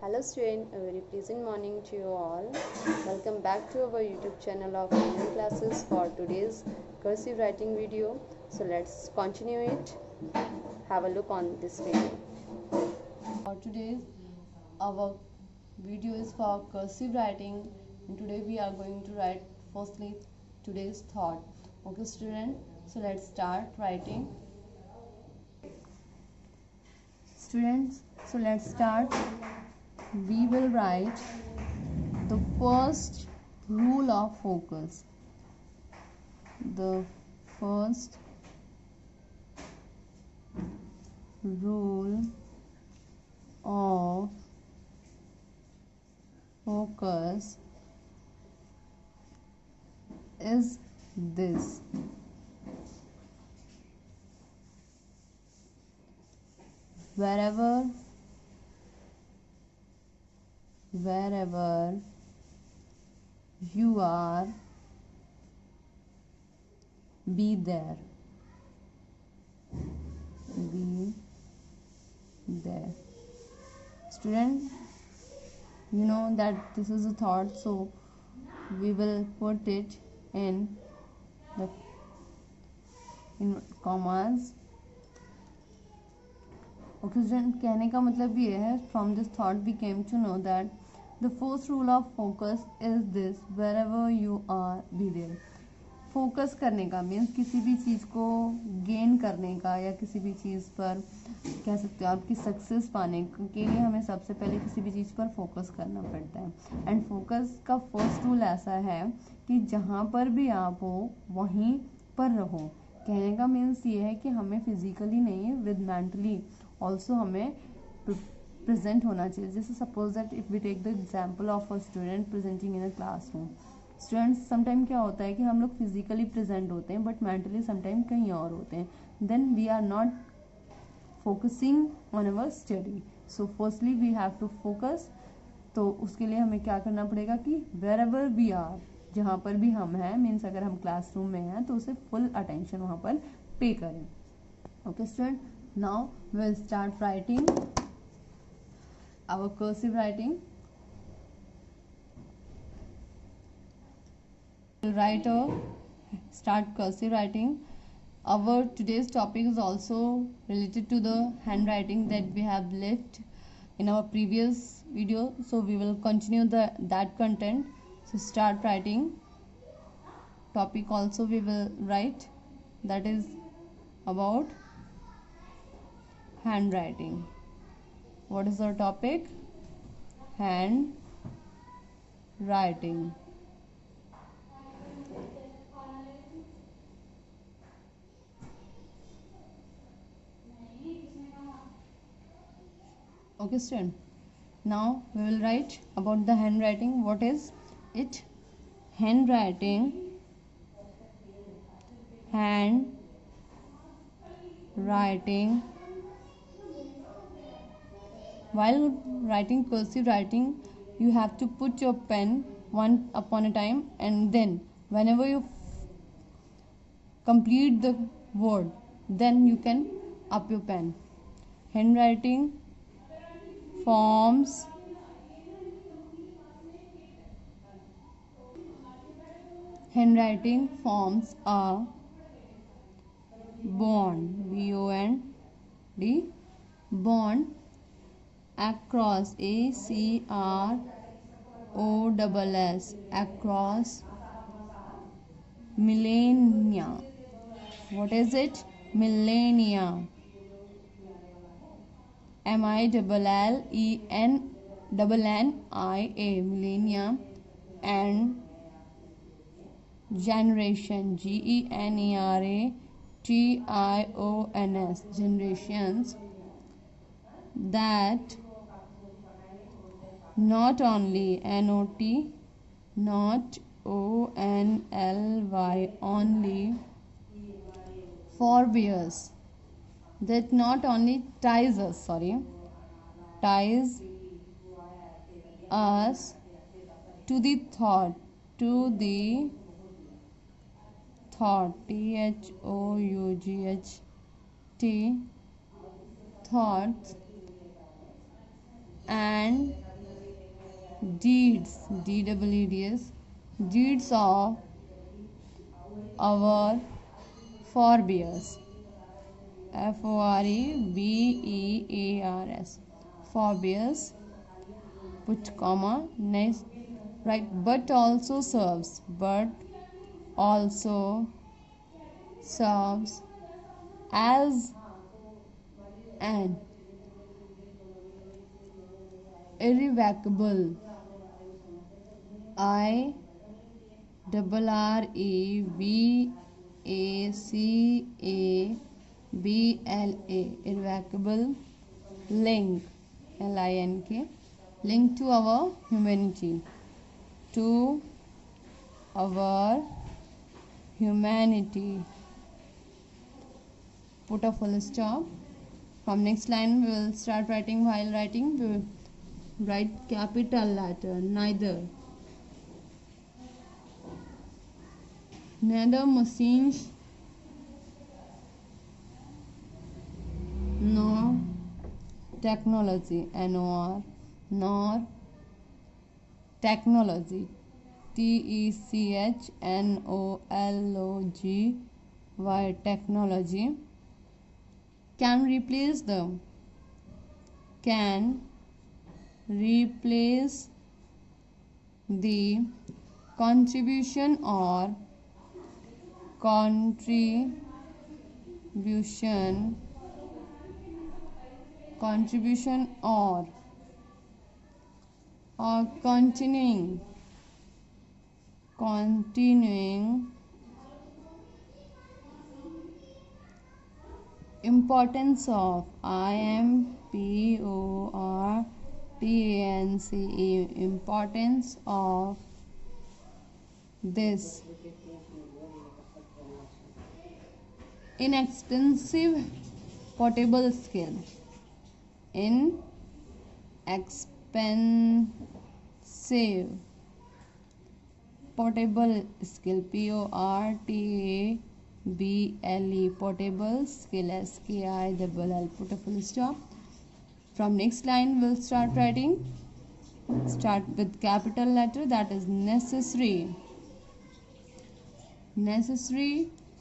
Hello student, a very pleasant morning to you all. Welcome back to our YouTube channel of Indian classes for today's cursive writing video. So let's continue it. Have a look on this video. For today's our video is for cursive writing, and today we are going to write firstly today's thought. Okay student, so let's start writing. Students, so let's start. We will write the first rule of focus. The first rule of focus is this: wherever you are, be there. Be there. Student, you know that this is a thought, so we will put it in commas. Okay student, कहने का मतलब ये है, from this thought we came to know that the first rule of focus is this: wherever you are, be there. Focus करने का means किसी भी चीज़ को गेन करने का, या किसी भी चीज़ पर कह सकते हो आपकी सक्सेस पाने के लिए हमें सबसे पहले किसी भी चीज़ पर फोकस करना पड़ता है। एंड फोकस का फर्स्ट रूल ऐसा है कि जहाँ पर भी आप हो वहीं पर रहो। कहने का मीन्स ये है कि हमें फिजिकली नहीं, विद मेंटली ऑल्सो हमें प्रेजेंट होना चाहिए। जैसे suppose that if we take the example of a student presenting in a classroom. Students sometime क्या होता है कि हम लोग फिजिकली प्रेजेंट होते हैं बट मेंटली समटाइम कहीं और होते हैं, then we are not focusing on our study. So firstly we have to focus. तो उसके लिए हमें क्या करना पड़ेगा कि वेर एवर वी आर, जहाँ पर भी हम हैं, मीन्स अगर हम क्लासरूम में हैं तो उसे फुल अटेंशन वहाँ पर पे करें। Okay student, now we will start writing our cursive writing. Write a start cursive writing. Our today's topic is also related to the handwriting that we have left in our previous video, so we will continue that content. So start writing. Topic also we will write, that is about handwriting. What is our topic? Handwriting. Okay student, now we will write about the handwriting. What is it? Handwriting. While writing cursive writing, you have to put your pen one upon a time, and then whenever you complete the word, then you can up your pen. Handwriting forms are bond, B-O-N-D, bond across, A-C-R-O-S-S, across millennia. What is it? Millennia. M-I-L-L-E-N-N-I-A, millennia. And generation, G-E-N-E-R-A-T-I-O-N-S, generations, that not only, N-O-T, not O-N-L-Y, only forbears, that not only ties us to the thought, T-H-O-U-G-H-T, thoughts, and deeds, DEEDs, deeds of our forebears, FOREBEARS, forebears, put comma, next, right, but also serves as an irrevocable, irrevocable link, LINK, link to our humanity, put a full stop. From next line we will start writing. While writing we will write capital letter, neither machines nor technology, nor technology, TECHNOLOGY, technology can replace the contribution or continuing importance of importance of this inexpensive portable skill, portable skill, portable skill, SKILL, put a full stop. From next line we'll start writing. Start with capital letter, that is necessary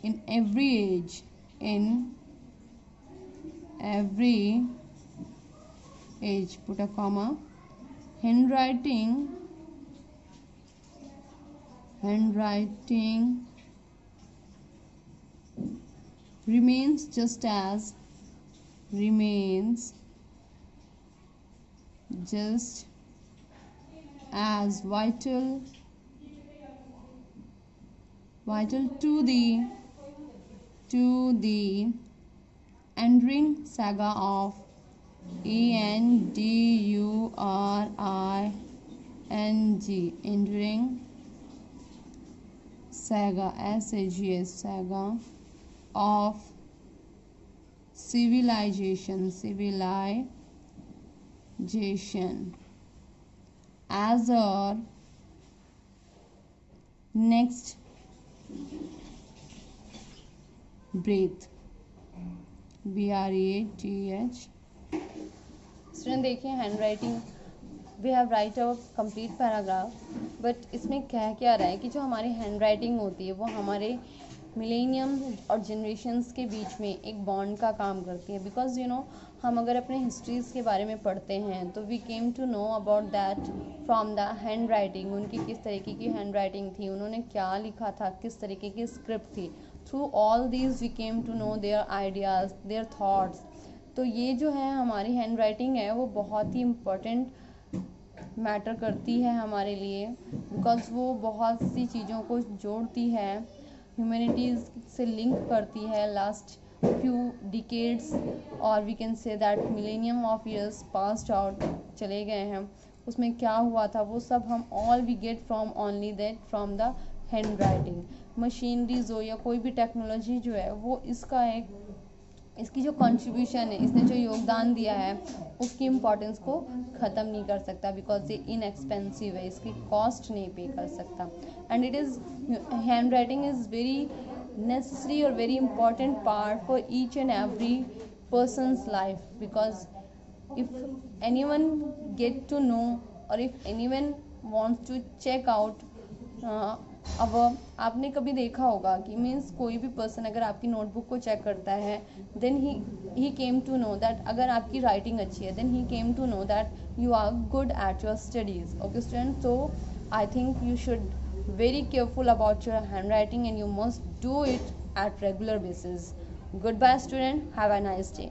in every age, put a comma. Handwriting remains just as vital to the enduring saga of enduring saga, saga of civilization, as our next breath, BREATH. Student देखिए handwriting, we have write a complete paragraph, but इसमें कह क्या रहा है कि जो हमारी hand writing होती है वो हमारे मिलेनियम और जनरेशन्स के बीच में एक बॉन्ड का काम करती है. बिकॉज हम अगर अपने हिस्ट्रीज़ के बारे में पढ़ते हैं तो we came to know about that from the hand writing. उनकी किस तरीके की हैंड राइटिंग थी, उन्होंने क्या लिखा था, किस तरीके की स्क्रिप्ट थी. Through all these we came to know their ideas, their thoughts. तो ये जो है हमारी हैंड राइटिंग है वो बहुत ही इम्पोर्टेंट मैटर करती है हमारे लिए, बिकॉज वो बहुत सी चीज़ों को जोड़ती है, ह्यूमैनिटीज़ से लिंक करती है. लास्ट फ्यू डिकेड्स और we can say that millennium of years passed out, चले गए हैं, उसमें क्या हुआ था वो सब हम all we get from only that from the hand writing. Machineries हो या कोई भी टेक्नोलॉजी जो है वो इसकी जो कंट्रीब्यूशन है, इसने जो योगदान दिया है उसकी इम्पोर्टेंस को ख़त्म नहीं कर सकता, बिकॉज ये इनएक्सपेंसिव है, इसकी कॉस्ट नहीं पे कर सकता. And it is hand writing is very necessary or very important part for each and every person's life, because if anyone get to know or if anyone wants to check out अब आपने कभी देखा होगा कि means कोई भी person अगर आपकी नोटबुक को चेक करता है then he came to know that अगर आपकी राइटिंग अच्छी है then he came to know that you are good at your studies. Okay student, so I think you should very careful about your handwriting and you must do it at regular basis. Goodbye student, have a nice day.